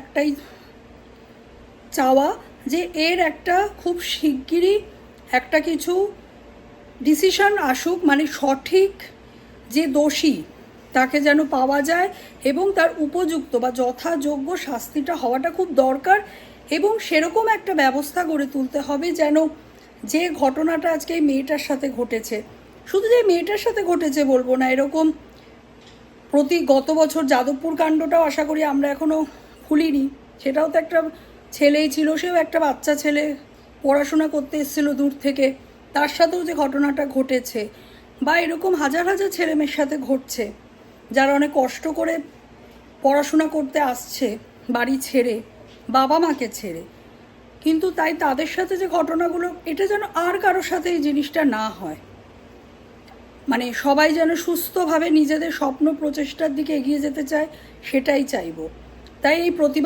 একটাই চাওয়া যে এর একটা খুব শিগগিরই একটা কিছু ডিসিশন আসুক, মানে সঠিক যে দোষী তাকে যেন পাওয়া যায় এবং তার উপযুক্ত বা যথাযোগ্য শাস্তিটা হওয়াটা খুব দরকার। এবং সেরকম একটা ব্যবস্থা গড়ে তুলতে হবে যেন যে ঘটনাটা আজকে এই মেয়েটার সাথে ঘটেছে, শুধু যে মেয়েটার সাথে ঘটেছে বলবো না, এরকম গত বছর যাদবপুর কাণ্ডটাও আশা করি আমরা এখনও ভুলিনি। সেটাও তো একটা ছেলেই ছিল, সেও একটা বাচ্চা ছেলে, পড়াশোনা করতে এসেছিল দূর থেকে, তার সাথেও যে ঘটনাটা ঘটেছে, বা এরকম হাজার হাজার ছেলেমেয়ের সাথে ঘটছে যারা অনেক কষ্ট করে পড়াশোনা করতে আসছে বাড়ি ছেড়ে, বাবা মাকে ছেড়ে, কিন্তু তাই তাদের সাথে যে ঘটনাগুলো, এটা যেন আর কারোর সাথে এই জিনিসটা না হয়। মানে সবাই যেন সুস্থভাবে নিজেদের স্বপ্ন প্রচেষ্টার দিকে এগিয়ে যেতে চায়, সেটাই চাইব। তাই এই প্রতিবাদ